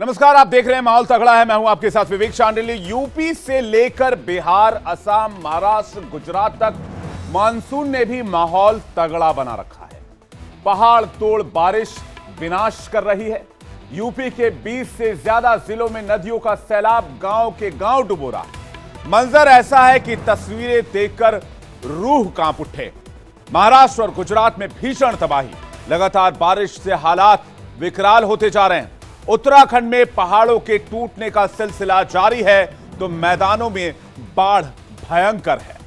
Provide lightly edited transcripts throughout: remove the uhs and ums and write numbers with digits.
नमस्कार, आप देख रहे हैं माहौल तगड़ा है। मैं हूं आपके साथ विवेक शांडिल्य। यूपी से लेकर बिहार, असम, महाराष्ट्र, गुजरात तक मानसून ने भी माहौल तगड़ा बना रखा है। पहाड़ तोड़ बारिश विनाश कर रही है। यूपी के 20 से ज्यादा जिलों में नदियों का सैलाब गांव के गांव डुबो रहा है। मंजर ऐसा है कि तस्वीरें देखकर रूह कांप उठे। महाराष्ट्र और गुजरात में भीषण तबाही, लगातार बारिश से हालात विकराल होते जा रहे हैं। उत्तराखंड में पहाड़ों के टूटने का सिलसिला जारी है तो मैदानों में बाढ़ भयंकर है।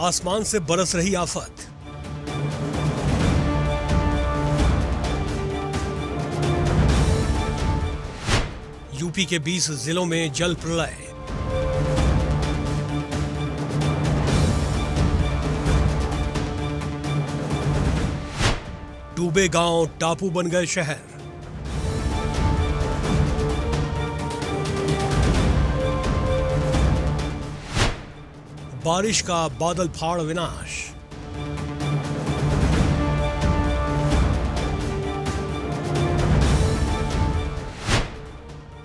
आसमान से बरस रही आफत। यूपी के 20 जिलों में जल प्रलय। डूबे गांव टापू बन गए शहर। बारिश का बादल फाड़ विनाश।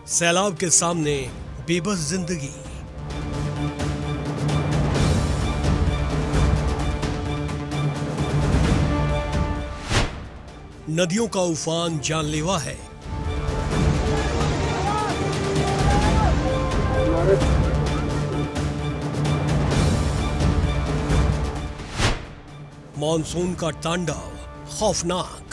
सैलाब के सामने बेबस जिंदगी। नदियों का उफान जानलेवा है। मॉनसून का तांडव खौफनाक।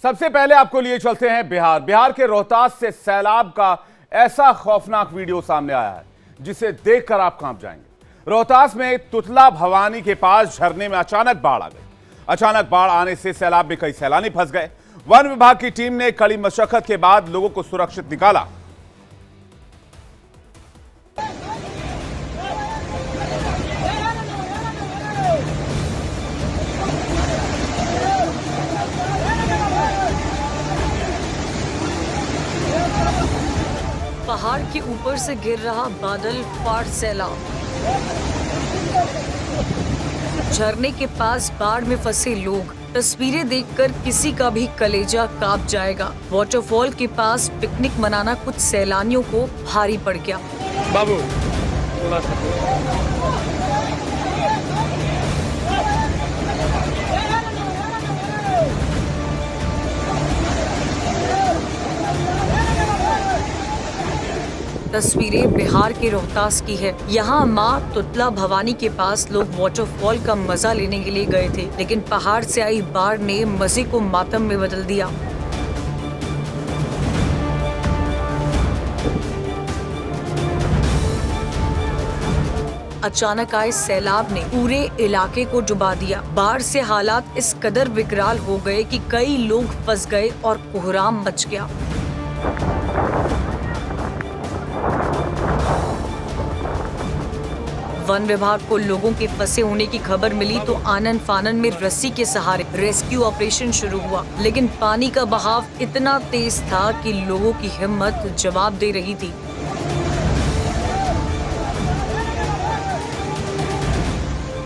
सबसे पहले आपको लिए चलते हैं बिहार के रोहतास से सैलाब का ऐसा खौफनाक वीडियो सामने आया है जिसे देखकर आप कांप जाएंगे। रोहतास में तुतला भवानी के पास झरने में अचानक बाढ़ आ गई। अचानक बाढ़ आने से सैलाब में कई सैलानी फंस गए। वन विभाग की टीम ने कड़ी मशक्कत के बाद लोगों को सुरक्षित निकाला। पहाड़ के ऊपर से गिर रहा बादल फाड़ सैलाब। झरने के पास बाढ़ में फंसे लोग, तस्वीरें देखकर किसी का भी कलेजा कांप जाएगा। वाटरफॉल के पास पिकनिक मनाना कुछ सैलानियों को भारी पड़ गया। बाबू तस्वीरें बिहार के रोहतास की है। यहाँ माँ तुतला भवानी के पास लोग वाटरफॉल का मजा लेने के लिए गए थे, लेकिन पहाड़ से आई बाढ़ ने मजे को मातम में बदल दिया। अचानक आए सैलाब ने पूरे इलाके को डुबा दिया। बाढ़ से हालात इस कदर विकराल हो गए कि कई लोग फंस गए और कोहराम मच गया। वन विभाग को लोगों के फंसे होने की खबर मिली तो आनन फानन में रस्सी के सहारे रेस्क्यू ऑपरेशन शुरू हुआ, लेकिन पानी का बहाव इतना तेज था कि लोगों की हिम्मत जवाब दे रही थी।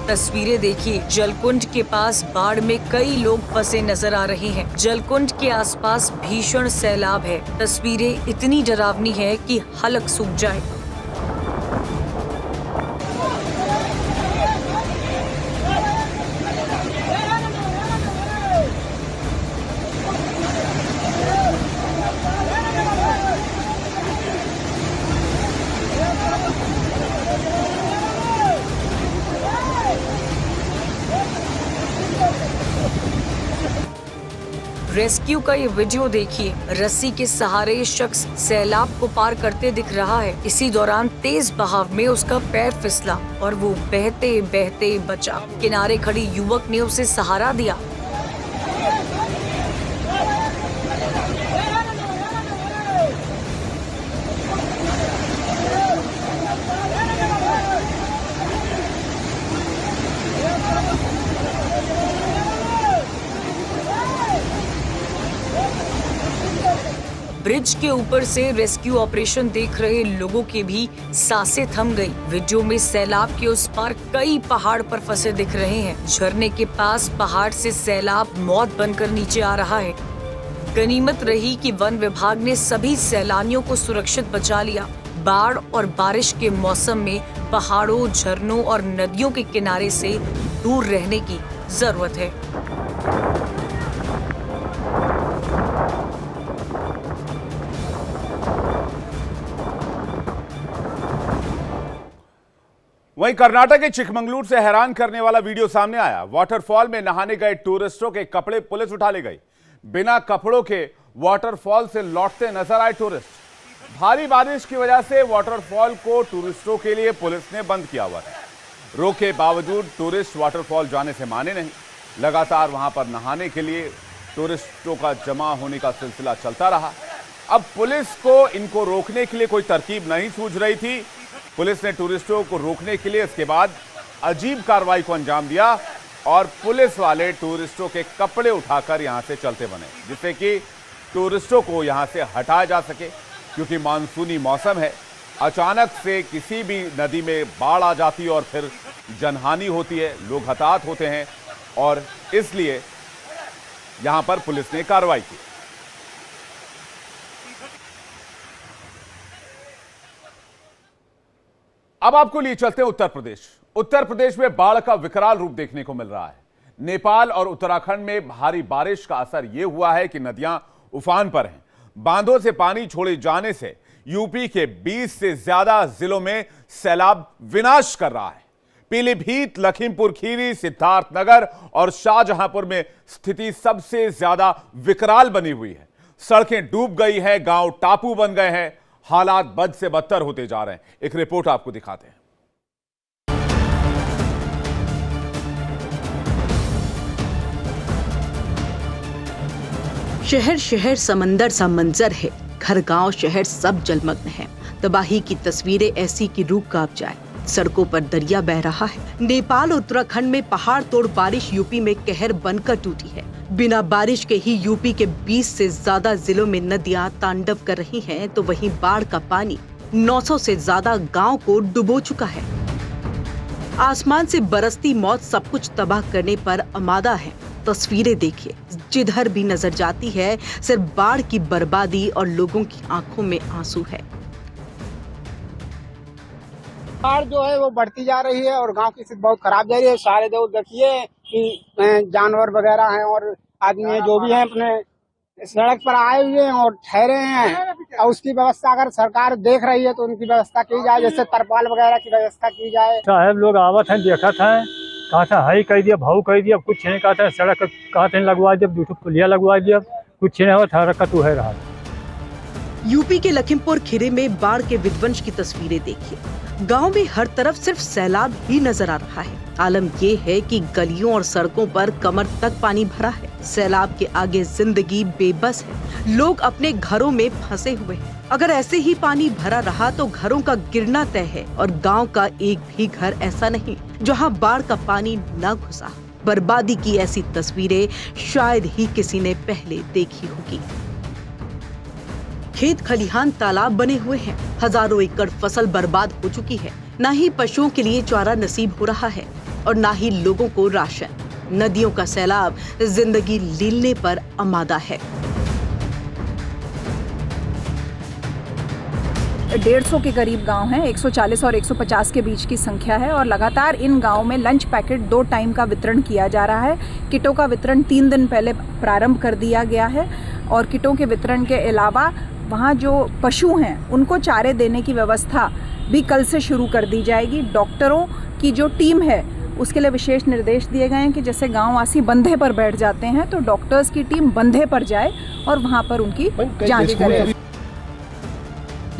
तस्वीरें देखिए, जलकुंड के पास बाढ़ में कई लोग फंसे नजर आ रहे हैं। जलकुंड के आसपास भीषण सैलाब है। तस्वीरें इतनी डरावनी है कि हलक सूख जाए। रेस्क्यू का ये वीडियो देखिए, रस्सी के सहारे शख्स सैलाब को पार करते दिख रहा है। इसी दौरान तेज बहाव में उसका पैर फिसला और वो बहते बहते बचा। किनारे खड़ी युवक ने उसे सहारा दिया। ब्रिज के ऊपर से रेस्क्यू ऑपरेशन देख रहे लोगों की भी सांसें थम गई। वीडियो में सैलाब के उस पार कई पहाड़ पर फंसे दिख रहे हैं। झरने के पास पहाड़ से सैलाब मौत बनकर नीचे आ रहा है। गनीमत रही कि वन विभाग ने सभी सैलानियों को सुरक्षित बचा लिया। बाढ़ और बारिश के मौसम में पहाड़ों, झरनों और नदियों के किनारे से दूर रहने की जरूरत है। वहीं कर्नाटक के चिकमंगलुरु से हैरान करने वाला वीडियो सामने आया। वाटरफॉल में नहाने गए टूरिस्टों के कपड़े पुलिस उठा ले गई। बिना कपड़ों के वाटरफॉल से लौटते नजर आए टूरिस्ट। भारी बारिश की वजह से वाटरफॉल को टूरिस्टों के लिए पुलिस ने बंद किया हुआ है। रोके बावजूद टूरिस्ट वाटरफॉल जाने से माने नहीं। लगातार वहां पर नहाने के लिए टूरिस्टों का जमा होने का सिलसिला चलता रहा। अब पुलिस को इनको रोकने के लिए कोई तरकीब नहीं सूझ रही थी। पुलिस ने टूरिस्टों को रोकने के लिए इसके बाद अजीब कार्रवाई को अंजाम दिया और पुलिस वाले टूरिस्टों के कपड़े उठाकर यहां से चलते बने, जिससे कि टूरिस्टों को यहां से हटाया जा सके। क्योंकि मानसूनी मौसम है, अचानक से किसी भी नदी में बाढ़ आ जाती है और फिर जनहानि होती है, लोग हताहत होते हैं और इसलिए यहां पर पुलिस ने कार्रवाई की। अब आपको लिए चलते हैं उत्तर प्रदेश। उत्तर प्रदेश में बाढ़ का विकराल रूप देखने को मिल रहा है। नेपाल और उत्तराखंड में भारी बारिश का असर यह हुआ है कि नदियां उफान पर हैं। बांधों से पानी छोड़े जाने से यूपी के 20 से ज्यादा जिलों में सैलाब विनाश कर रहा है। पीलीभीत, लखीमपुर खीरी, सिद्धार्थनगर और शाहजहांपुर में स्थिति सबसे ज्यादा विकराल बनी हुई है। सड़कें डूब गई हैं, गांव टापू बन गए हैं। हालात बद से बदतर होते जा रहे हैं। एक रिपोर्ट आपको दिखाते हैं। शहर शहर समंदर सा मंजर है। घर गांव शहर सब जलमग्न है। तबाही की तस्वीरें ऐसी कि रूह कांप जाए। सड़कों पर दरिया बह रहा है। नेपाल और उत्तराखंड में पहाड़ तोड़ बारिश यूपी में कहर बनकर टूटी है। बिना बारिश के ही यूपी के 20 से ज्यादा जिलों में नदियां तांडव कर रही हैं, तो वहीं बाढ़ का पानी 900 से ज्यादा गांव को डुबो चुका है। आसमान से बरसती मौत सब कुछ तबाह करने पर आमादा है। तस्वीरें देखिए, जिधर भी नजर जाती है सिर्फ बाढ़ की बर्बादी और लोगों की आंखों में आंसू है। बाढ़ जो है वो बढ़ती जा रही है और गांव की स्थिति बहुत खराब जा रही है। सारे लोग देखिए कि जानवर वगैरह हैं और आदमी जो भी हैं अपने सड़क पर आए हुए हैं और ठहरे हैं, और उसकी व्यवस्था अगर सरकार देख रही है तो उनकी व्यवस्था की जाए, जैसे तरपाल वगैरह की व्यवस्था की जाए। साहब लोग आवत हैं, देखत हैं, कहा था हाई कह दिया, भाव कह दिया, कुछ नहीं कहा था। सड़क कहा था लगवा दिया, दूठो पुलिया लगवा दिया, कुछ नहीं हुआ था। रखा तो है रहा। यूपी के लखीमपुर खीरी में बाढ़ के विध्वंस की तस्वीरें देखिए। गांव में हर तरफ सिर्फ सैलाब ही नजर आ रहा है। आलम ये है कि गलियों और सड़कों पर कमर तक पानी भरा है। सैलाब के आगे जिंदगी बेबस है। लोग अपने घरों में फंसे हुए हैं। अगर ऐसे ही पानी भरा रहा तो घरों का गिरना तय है और गांव का एक भी घर ऐसा नहीं जहां बाढ़ का पानी न घुसा। बर्बादी की ऐसी तस्वीरें शायद ही किसी ने पहले देखी होगी। खेत खलिहान तालाब बने हुए हैं। हजारों एकड़ फसल बर्बाद हो चुकी है। न ही पशुओं के लिए चारा नसीब हो रहा है और न ही लोगों को राशन। नदियों का सैलाब जिंदगी लीलने पर आमादा है। 150 के करीब गांव हैं। 140 और 150 के बीच की संख्या है और लगातार इन गांवों में लंच पैकेट 2 टाइम का वितरण किया जा रहा है। किटों का वितरण 3 दिन पहले प्रारंभ कर दिया गया है और किटों के वितरण के अलावा वहाँ जो पशु हैं उनको चारे देने की व्यवस्था भी कल से शुरू कर दी जाएगी। डॉक्टरों की जो टीम है उसके लिए विशेष निर्देश दिए गए हैं कि जैसे गांववासी बंधे पर बैठ जाते हैं तो डॉक्टर्स की टीम बंधे पर जाए और वहाँ पर उनकी जांच करे।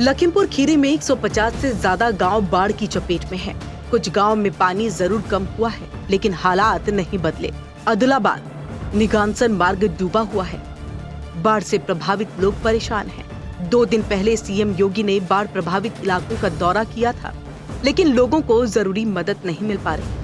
लखीमपुर खीरी में 150 से ज्यादा गांव बाढ़ की चपेट में हैं। कुछ गांव में पानी जरूर कम हुआ है लेकिन हालात नहीं बदले। अदलाबाद निगानसन मार्ग डूबा हुआ है। बाढ़ से प्रभावित लोग परेशान हैं। 2 दिन पहले सीएम योगी ने बाढ़ प्रभावित इलाकों का दौरा किया था, लेकिन लोगों को जरूरी मदद नहीं मिल पा रही।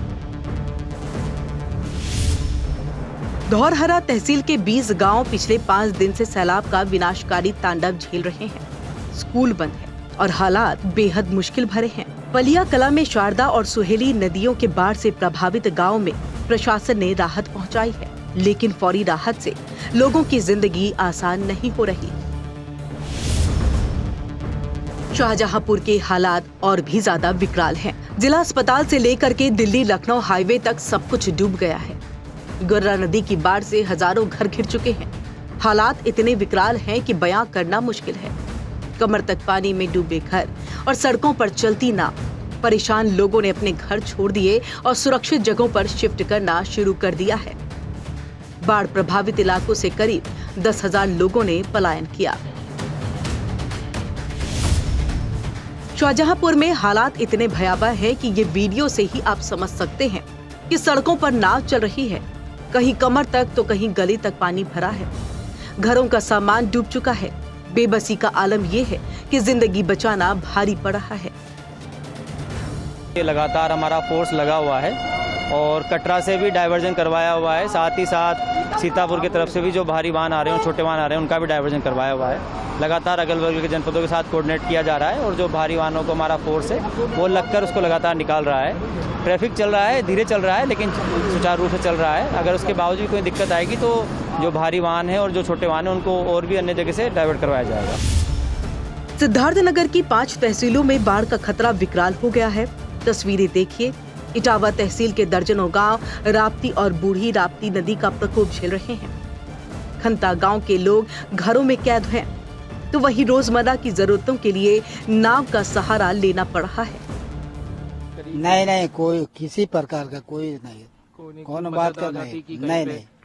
धौरहरा तहसील के 20 गांव पिछले 5 दिन से सैलाब का विनाशकारी तांडव झेल रहे हैं। स्कूल बंद है और हालात बेहद मुश्किल भरे हैं। पलिया कला में शारदा और सुहेली नदियों के बाढ़ से प्रभावित गांव में प्रशासन ने राहत पहुंचाई है, लेकिन फौरी राहत से लोगों की जिंदगी आसान नहीं हो रही। शाहजहांपुर के हालात और भी ज्यादा विकराल हैं। जिला अस्पताल से लेकर के दिल्ली लखनऊ हाईवे तक सब कुछ डूब गया है। गर्रा नदी की बाढ़ से हजारों घर घिर चुके हैं। हालात इतने विकराल हैं कि बयां करना मुश्किल है। कमर तक पानी में डूबे घर और सड़कों पर चलती नाव। परेशान लोगों ने अपने घर छोड़ दिए और सुरक्षित जगहों पर शिफ्ट करना शुरू कर दिया है। बाढ़ प्रभावित इलाकों से करीब 10,000 लोगों ने पलायन किया। शाहजहांपुर में हालात इतने भयावह हैं कि ये वीडियो से ही आप समझ सकते हैं कि सड़कों पर नाव चल रही है। कहीं कमर तक तो कहीं गली तक पानी भरा है। घरों का सामान डूब चुका है। बेबसी का आलम यह है कि जिंदगी बचाना भारी पड़ रहा है। ये लगातार हमारा फोर्स लगा हुआ है और कटरा से भी डाइवर्जन करवाया हुआ है। साथ ही साथ सीतापुर की तरफ से भी जो भारी वाहन आ रहे हैं, छोटे वाहन आ रहे हैं, उनका भी डाइवर्जन करवाया हुआ है। लगातार अगल बगल के जनपदों के साथ कोऑर्डिनेट किया जा रहा है और जो भारी वाहनों को हमारा फोर्स है वो लगकर उसको लगातार निकाल रहा है। ट्रैफिक चल रहा है, धीरे चल रहा है, लेकिन सुचारू रूप से चल रहा है। अगर उसके बावजूद कोई दिक्कत आएगी तो जो भारी वाहन है और जो छोटे वाहन है उनको और भी अन्य जगह से डाइवर्ट करवाया जाएगा। सिद्धार्थनगर की 5 तहसीलों में बाढ़ का खतरा विकराल हो गया है। तस्वीरें देखिए। इटावा तहसील के दर्जनों गांव राप्ती और बूढ़ी राप्ती नदी का प्रकोप झेल रहे हैं। खंता गांव के लोग घरों में कैद हैं, तो वहीं रोजमर्रा की जरूरतों के लिए नाव का सहारा लेना पड़ रहा है। नहीं, कोई किसी प्रकार का कोई नहीं। कौन बात कर नहीं,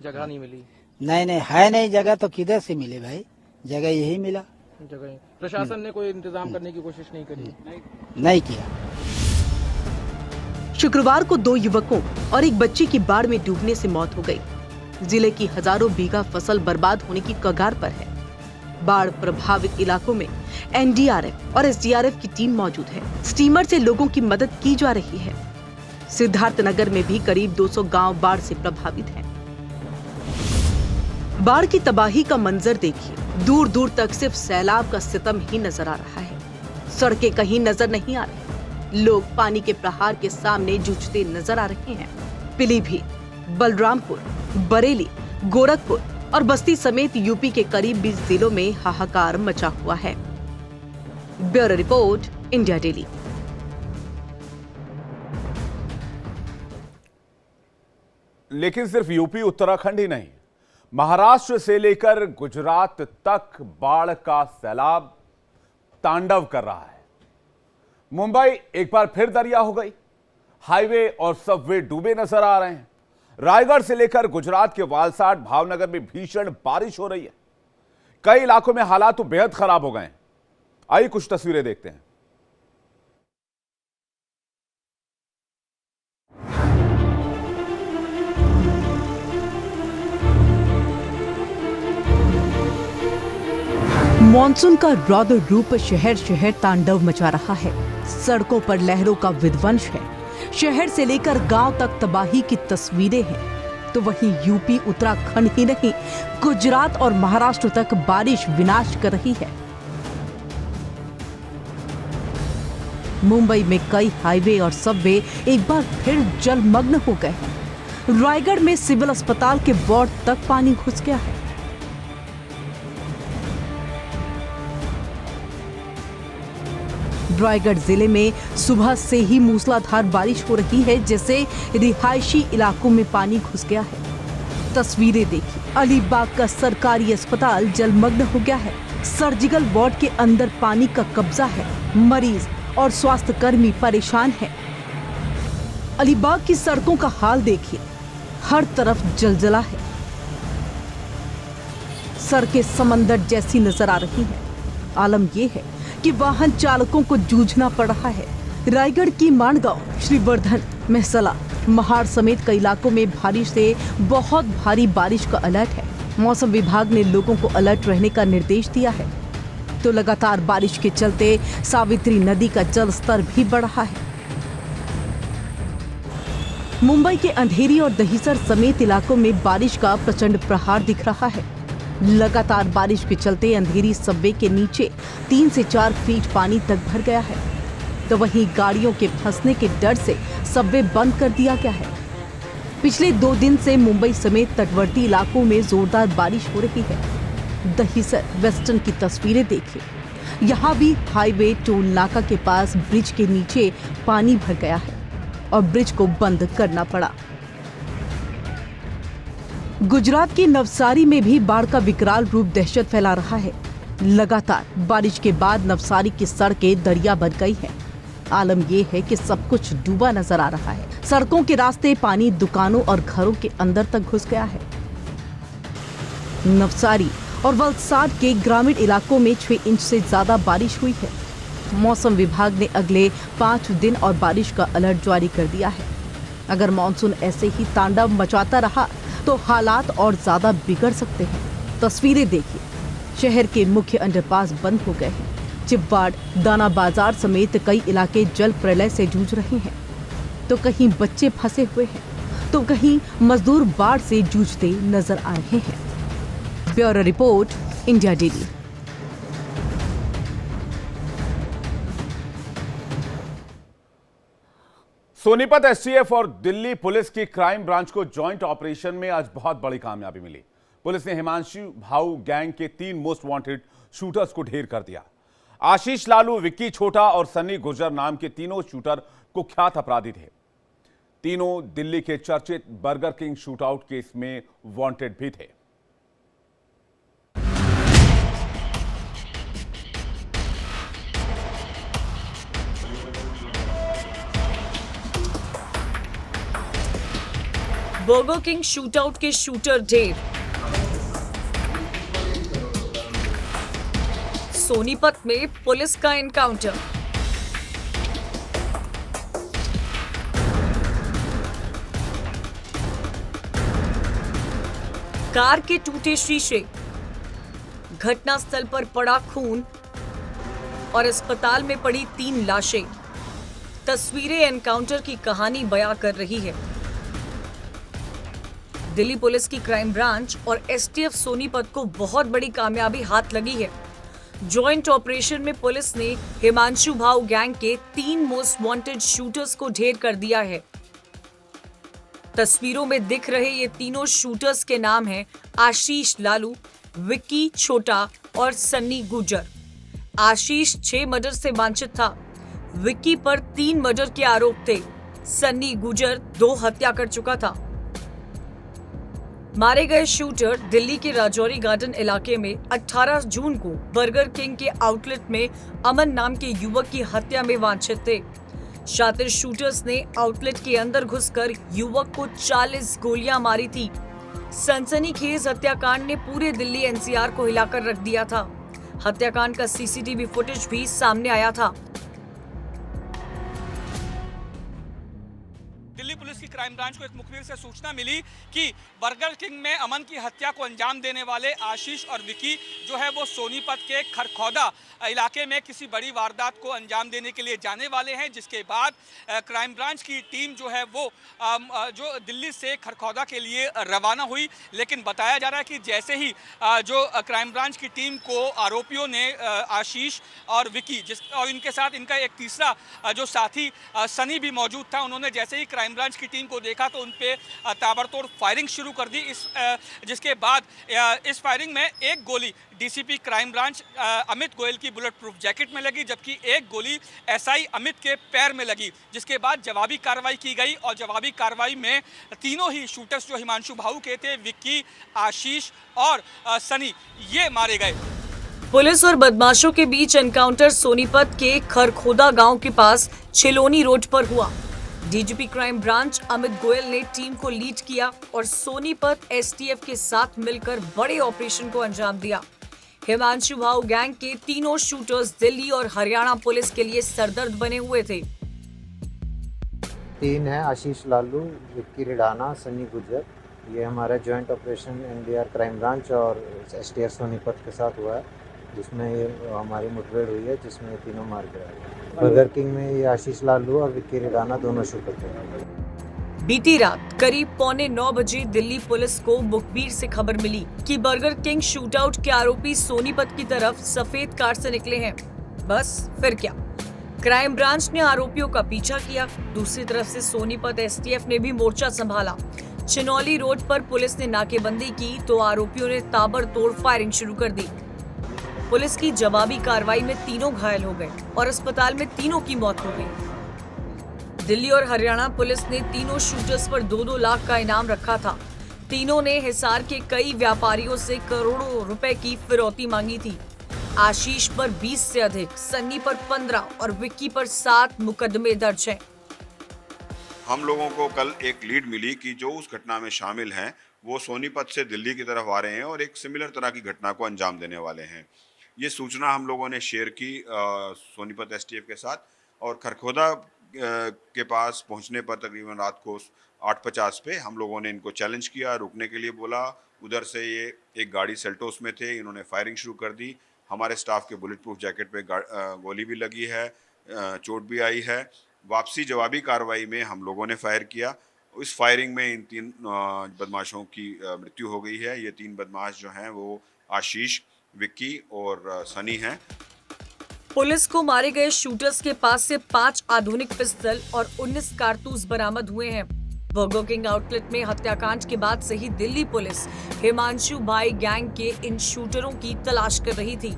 जगह नहीं मिली। नहीं है नहीं जगह तो किधर से मिले भाई? जगह यही मिला। जगह प्रशासन ने कोई इंतजाम करने की कोशिश नहीं करी? नहीं किया। शुक्रवार को 2 युवकों और एक बच्चे की बाढ़ में डूबने से मौत हो गई। जिले की हजारों बीघा फसल बर्बाद होने की कगार पर है। बाढ़ प्रभावित इलाकों में एनडीआरएफ और एसडीआरएफ की टीम मौजूद है। स्टीमर से लोगों की मदद की जा रही है। सिद्धार्थनगर में भी करीब 200 गांव बाढ़ से प्रभावित हैं। बाढ़ की तबाही का मंजर देखिए। दूर दूर तक सिर्फ सैलाब का सितम ही नजर आ रहा है। सड़कें कहीं नजर नहीं आ रही। लोग पानी के प्रहार के सामने जूझते नजर आ रहे हैं। पीलीभीत, बलरामपुर, बरेली, गोरखपुर और बस्ती समेत यूपी के करीब 20 जिलों में हाहाकार मचा हुआ है। Bureau report, India daily. लेकिन सिर्फ यूपी उत्तराखंड ही नहीं, महाराष्ट्र से लेकर गुजरात तक बाढ़ का सैलाब तांडव कर रहा है। मुंबई एक बार फिर दरिया हो गई। हाईवे और सबवे डूबे नजर आ रहे हैं। रायगढ़ से लेकर गुजरात के वालसाड, भावनगर में भीषण बारिश हो रही है। कई इलाकों में हालात तो बेहद खराब हो गए हैं। आइए कुछ तस्वीरें देखते हैं। मॉनसून का रौद्र रूप शहर शहर तांडव मचा रहा है। सड़कों पर लहरों का विध्वंस है। शहर से लेकर गांव तक तबाही की तस्वीरें हैं। तो वहीं यूपी उत्तराखंड ही नहीं, गुजरात और महाराष्ट्र तक बारिश विनाश कर रही है। मुंबई में कई हाईवे और सबवे एक बार फिर जलमग्न हो गए हैं। रायगढ़ में सिविल अस्पताल के वार्ड तक पानी घुस गया है। रायगढ़ जिले में सुबह से ही मूसलाधार बारिश हो रही है, जिससे रिहायशी इलाकों में पानी घुस गया है। तस्वीरें देखिए। अलीबाग का सरकारी अस्पताल जलमग्न हो गया है। सर्जिकल वार्ड के अंदर पानी का कब्जा है। मरीज और स्वास्थ्य कर्मी परेशान हैं। अलीबाग की सड़कों का हाल देखिए। हर तरफ जलजला है। सड़कें समंदर जैसी नजर आ रही हैं। आलम यह है कि वाहन चालकों को जूझना पड़ रहा है। रायगढ़ की माणगांव, श्रीवर्धन, मेहसला, महाड़ समेत कई इलाकों में भारी से बहुत भारी बारिश का अलर्ट है। मौसम विभाग ने लोगों को अलर्ट रहने का निर्देश दिया है। तो लगातार बारिश के चलते सावित्री नदी का जल स्तर भी बढ़ रहा है। मुंबई के अंधेरी और दहिसर समेत इलाकों में बारिश का प्रचंड प्रहार दिख रहा है। लगातार बारिश के चलते अंधेरी सबवे के नीचे 3 से 4 फीट पानी तक भर गया है, तो वहीं गाड़ियों के फंसने के डर से सबवे बंद कर दिया गया है। पिछले 2 दिन से मुंबई समेत तटवर्ती इलाकों में जोरदार बारिश हो रही है। दहिसर वेस्टर्न की तस्वीरें देखिए, यहाँ भी हाईवे टोल नाका के पास ब्रिज के नीचे पानी भर गया है और ब्रिज को बंद करना पड़ा। गुजरात के नवसारी में भी बाढ़ का विकराल रूप दहशत फैला रहा है। लगातार बारिश के बाद नवसारी की सड़कें दरिया बन गई है। आलम यह है कि सब कुछ डूबा नजर आ रहा है। सड़कों के रास्ते पानी दुकानों और घरों के अंदर तक घुस गया है। नवसारी और वलसाड के ग्रामीण इलाकों में 6 इंच से ज्यादा बारिश हुई है। मौसम विभाग ने अगले 5 दिन और बारिश का अलर्ट जारी कर दिया है। अगर मानसून ऐसे ही तांडव मचाता रहा तो हालात और ज्यादा बिगड़ सकते हैं। तस्वीरें देखिए, शहर के मुख्य अंडरपास बंद हो गए हैं। चिपवाड़, दाना बाजार समेत कई इलाके जल प्रलय से जूझ रहे हैं। तो कहीं बच्चे फंसे हुए हैं, तो कहीं मजदूर बाढ़ से जूझते नजर आ रहे हैं। Bureau report, India daily. Sonipat STF और दिल्ली पुलिस की क्राइम ब्रांच को जॉइंट ऑपरेशन में आज बहुत बड़ी कामयाबी मिली। पुलिस ने हिमांशु भाऊ गैंग के 3 मोस्ट वांटेड शूटर्स को ढेर कर दिया। आशीष लालू, विक्की छोटा और सन्नी गुर्जर नाम के तीनों शूटर कुख्यात अपराधी थे। तीनों दिल्ली के चर्चित बर्गर किंग शूटआउट केस में वांटेड भी थे। बर्गर किंग शूटआउट के शूटर ढेर। सोनीपत में पुलिस का एनकाउंटर। कार के टूटे शीशे, घटनास्थल पर पड़ा खून और अस्पताल में पड़ी 3 लाशें। तस्वीरें एनकाउंटर की कहानी बयां कर रही है। दिल्ली पुलिस की क्राइम ब्रांच और एसटीएफ सोनीपत को बहुत बड़ी कामयाबी हाथ लगी है। जॉइंट ऑपरेशन में पुलिस ने हिमांशु भाऊ गैंग के 3 मोस्ट वांटेड शूटर्स को ढेर कर दिया है। तस्वीरों में दिख रहे ये तीनों शूटर्स के नाम हैं आशीष लालू, विक्की छोटा और सन्नी गुर्जर। आशीष 6 मर्डर से वांछित था। विक्की पर 3 मर्डर के आरोप थे। सन्नी गुर्जर 2 हत्या कर चुका था। मारे गए शूटर दिल्ली के राजौरी गार्डन इलाके में 18 जून को बर्गर किंग के आउटलेट में अमन नाम के युवक की हत्या में वांछित थे। शातिर शूटर्स ने आउटलेट के अंदर घुसकर युवक को 40 गोलियां मारी थी। सनसनीखेज हत्याकांड ने पूरे दिल्ली एनसीआर को हिलाकर रख दिया था। हत्याकांड का सीसीटीवी फुटेज भी सामने आया था। दिल्ली पुलिस की क्राइम ब्रांच को एक मुखबिर से सूचना मिली कि बर्गर किंग में अमन की हत्या को अंजाम देने वाले आशीष और विकी जो है वो सोनीपत के खरखौदा इलाके में किसी बड़ी वारदात को अंजाम देने के लिए जाने वाले हैं, जिसके बाद क्राइम ब्रांच की टीम जो है वो जो दिल्ली से खरखौदा के लिए रवाना हुई। लेकिन बताया जा रहा है कि जैसे ही जो क्राइम ब्रांच की टीम को आरोपियों ने आशीष और विकी और इनके साथ इनका एक तीसरा जो साथी सनी भी मौजूद था, उन्होंने जैसे ही क्राइम ब्रांच की टीम को देखा तो उन पे ताबड़तोड़ फायरिंग शुरू कर दी। जिसके बाद इस फायरिंग में एक गोली DCP crime branch Amit Goyal की बुलेट प्रूफ जैकेट में लगी, जबकि एक गोली एसआई अमित के पैर में लगी। जिसके बाद जवाबी कार्रवाई की गई और जवाबी कार्रवाई में तीनों ही शूटर्स जो हिमांशु भाऊ के थे, विक्की, आशीष और सनी, ये मारे गए। पुलिस और बदमाशों के बीच एनकाउंटर सोनीपत के खरखोदा गांव के पास छिलोनी रोड पर हुआ। DGP crime branch Amit Goyal ने टीम को लीड किया और सोनीपत एसटीएफ के साथ मिलकर बड़े ऑपरेशन को अंजाम दिया। हिमांशु भाऊ गैंग के तीनों शूटर्स दिल्ली और हरियाणा पुलिस के लिए सरदर्द बने हुए थे। 3 है आशीष लालू, विक्की रिडाना, सनी गुर्जर। ये हमारा joint operation NDR crime branch और एसटीएफ सोनीपत के साथ हुआ है, जिसमें ये हमारी मुठभेड़ हुई है, जिसमें ये तीनों मार गए। बर्गर किंग में ये आशीष लालू और विक्की रिडाना दोनों शूटर थे। बीती रात करीब 8:45 बजे दिल्ली पुलिस को मुखबिर से खबर मिली कि बर्गर किंग शूटआउट के आरोपी सोनीपत की तरफ सफेद कार से निकले हैं। बस फिर क्या, क्राइम ब्रांच ने आरोपियों का पीछा किया। दूसरी तरफ से सोनीपत एसटीएफ ने भी मोर्चा संभाला। चिनौली रोड पर पुलिस ने नाकेबंदी की तो आरोपियों ने ताबड़तोड़ फायरिंग शुरू कर दी। पुलिस की जवाबी कार्रवाई में तीनों घायल हो गए और अस्पताल में तीनों की मौत हो गई। दिल्ली और हरियाणा पुलिस ने तीनों शूटर्स पर 2-2 लाख का इनाम रखा था। तीनों ने हिसार के कई व्यापारियों से करोड़ों रुपए की फिरौती मांगी थी। आशीष पर 20 से अधिक, सन्नी पर 15 और विक्की पर 7 मुकदमे दर्ज हैं। हम लोगों को कल एक लीड मिली कि जो उस घटना में शामिल हैं वो सोनीपत से दिल्ली की तरफ आ रहे हैं और एक सिमिलर तरह की घटना को अंजाम देने वाले हैं। ये सूचना हम लोगों ने शेयर की सोनीपत एसटीएफ के साथ और खरखोदा के पास पहुंचने पर तकरीबन रात को 8:50 पे हम लोगों ने इनको चैलेंज किया, रुकने के लिए बोला। उधर से ये एक गाड़ी सेल्टोस में थे, इन्होंने फायरिंग शुरू कर दी। हमारे स्टाफ के बुलेट प्रूफ जैकेट पे गोली भी लगी है, चोट भी आई है। वापसी जवाबी कार्रवाई में हम लोगों ने फायर किया। इस फायरिंग में इन 3 बदमाशों की मृत्यु हो गई है। ये 3 बदमाश जो हैं वो आशीष, विक्की और सनी हैं। पुलिस को मारे गए शूटर्स के पास से 5 आधुनिक पिस्टल और 19 कारतूस बरामद हुए हैं। बर्गर किंग आउटलेट में हत्याकांड के बाद से ही दिल्ली पुलिस हिमांशु भाई गैंग के इन शूटरों की तलाश कर रही थी।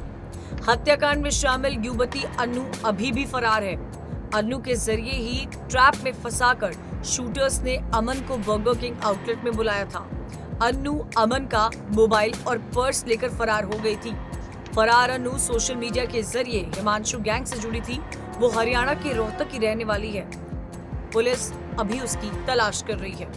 हत्याकांड में शामिल युवती अन्नू अभी भी फरार है। अन्नू के जरिए ही ट्रैप में फंसाकर शूटर्स ने अमन को बर्गर किंग आउटलेट में बुलाया था। अन्नू अमन का मोबाइल और पर्स लेकर फरार हो गई थी। फरार अन्नू सोशल मीडिया के जरिए हिमांशु गैंग से जुड़ी थी। वो हरियाणा के रोहतक की रहने वाली है। पुलिस अभी उसकी तलाश कर रही है।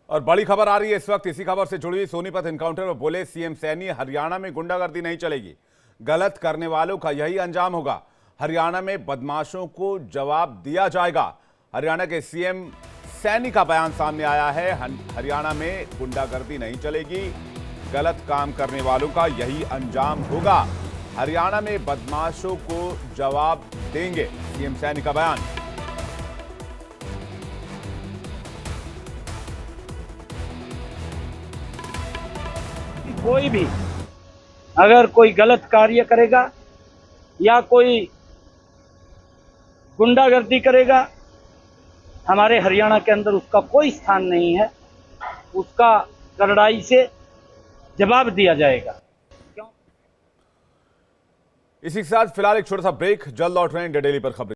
और बड़ी खबर आ रही है इस वक्त, इसी खबर से जुड़ी हुई। सोनीपत एनकाउंटर में बोले सीएम सैनी, हरियाणा में गुंडागर्दी नहीं चलेगी, गलत करने वालों का यही अंजाम होगा। हरियाणा में बदमाशों को जवाब दिया जाएगा। हरियाणा के सीएम सैनी का बयान सामने आया है। हरियाणा में गुंडागर्दी नहीं चलेगी, गलत काम करने वालों का यही अंजाम होगा। हरियाणा में बदमाशों को जवाब देंगे, सीएम सैनी का बयान। कोई भी अगर कोई गलत कार्य करेगा या कोई गुंडागर्दी करेगा, हमारे हरियाणा के अंदर उसका कोई स्थान नहीं है। उसका कड़ाई से जवाब दिया जाएगा। इसी के साथ फिलहाल एक छोटा सा ब्रेक, जल्द लौट रहे हैं डेली पर खबरें।